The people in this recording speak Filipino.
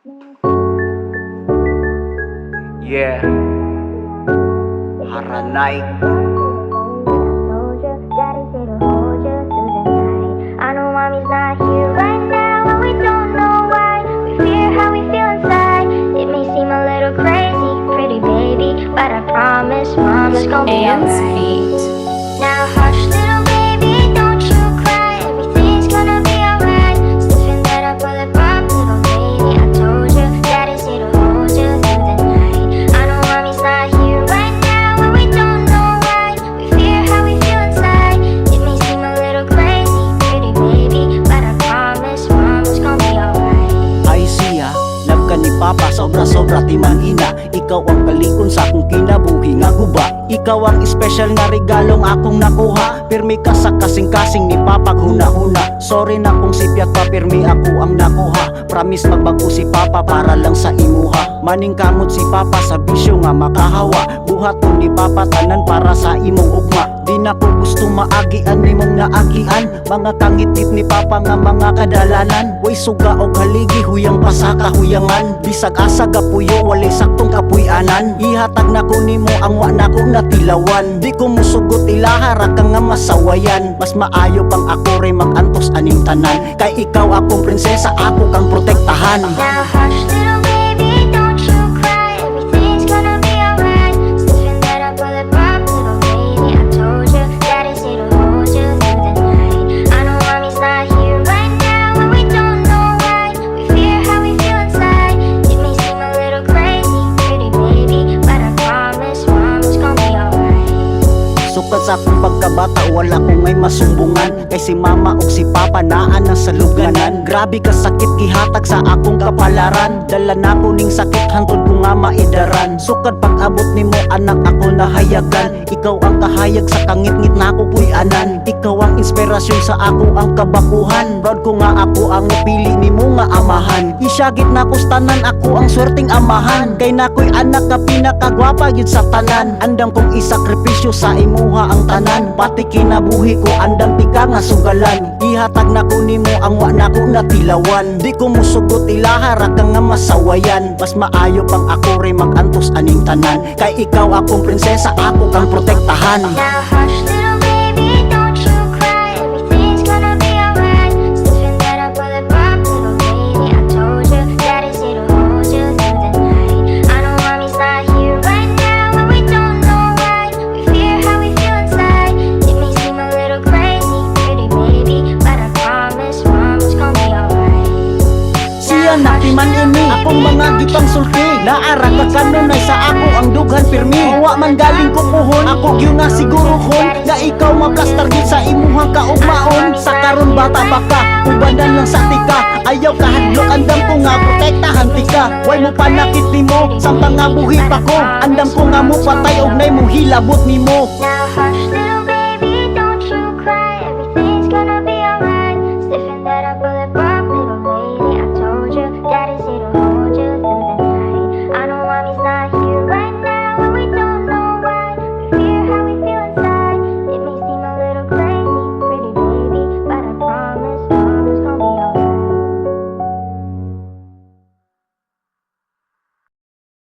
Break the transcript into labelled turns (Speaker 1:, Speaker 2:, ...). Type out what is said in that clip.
Speaker 1: Yeah, Haranay.
Speaker 2: I know mommy's not here right now, and we don't know why. We fear how we feel inside. It may seem a little crazy, pretty baby, but I promise mama's gonna be alright. Now hush, little baby, don't you cry. Everything's gonna be alright. Sniffing that up, pull it up, little baby. I told you, daddy's here to hold you through the night. I know mommy's not here right now, and we don't know why. We fear how we feel inside. It may seem a little crazy, pretty baby, but I promise mama's gonna be alright.
Speaker 3: Ay siya, love ka ni Papa, sobra-sobra ti manhina. Ikaw ang kalikon sa akong kinabuhi nga guba. Ikaw ang special nga regalong akong nakuha. Pirmi ka sa kasing-kasing ni Papa huna-huna. Sorry na kung sipyat pa, pirmi ako ang nakuha. Promise magbago si Papa para lang sa imuha. Maning kamot si Papa sa bisyo nga makahawa. Buhat mo ni Papa tanan para sa imong ugma. Di na ko gusto maagian ni mong naagian. Mga kangitip ni Papa nga mga kadalanan. Way suga o haligi, huyang pasaka huyangan. Bisag asa gapuyo, walay saktong kapuyanan. Ihatag na ko nimo ang wa na ko natilawan. Di ko musugot ilahara ka nga masawayan. Mas maayo pang ako rin magantos aning tanan. Kay ikaw akong prinsesa, ako kang protektahan.
Speaker 2: Now hush, little baby, don't you cry. Everything's gonna be alright. Sniffing that up, pull it up, little baby. I told you, daddy's here to hold you through the night. I know mommy's not here right now, and we don't know why. We fear how we feel inside. It may seem a little crazy, pretty baby, but I promise mama's gonna be alright.
Speaker 3: Sukat sa akong pagkabata, wala ko ngay masumbungan. Kay si Mama o si Papa naan na sa luganan. Grabe ka sakit gihatag sa akong kapalaran. Dala na ko ning sakit hantod ko nga maidaran. Sukat pag abot nimo anak ako nahayagan. Ikaw ang kahayag sa kangit-ngit na ako puy-anan. Ikaw ang inspirasyon sa ako ang kabakuhan. Proud ko nga ako ang napili nimo nga amahan. Isyagit na ko stanan, ako ang swerting amahan. Kay nakoy anak ka pinakagwapa yun sa tanan. Andam kong isakripisyo sa imuha ang tanan. Pati kinabuhi ko andam tika nga sugalan. Ihatag na ko nimo ang wa na ko natilawan. Di ko musugot ilahara ka nga masawayan. Mas maayo pang ako rin magantos aning tanan. Kay ikaw akong prinsesa, ako kang protektahan.
Speaker 2: Now hush, little baby, don't you cry. Everything's gonna be alright. Sniffing that up, pull it up, little baby. I told you, daddy's here to hold you through the night. I know mommy's not here right now, and we don't know why. We fear how we feel inside. It may seem a little crazy, pretty baby, but I promise mama's gonna be alright.
Speaker 3: Siya nakiman ini akong mga gipang sulti. Naara ka kanunay sa ako ang dughan pirmi. Wa man galing ko puhon, ako gyud nga siguro hon. Nga ikaw maplastar gyud sa imuhang kaugmaon. Sa karon bata pa ka, ubanan lang sa tika. Ayaw kahadlok, andam ko nga protektahan tika. Way mo panakit nimo, samtang nga buhi pa ko. Andam ko nga mo patay og nay mo hilabot nimo.
Speaker 2: Now hush,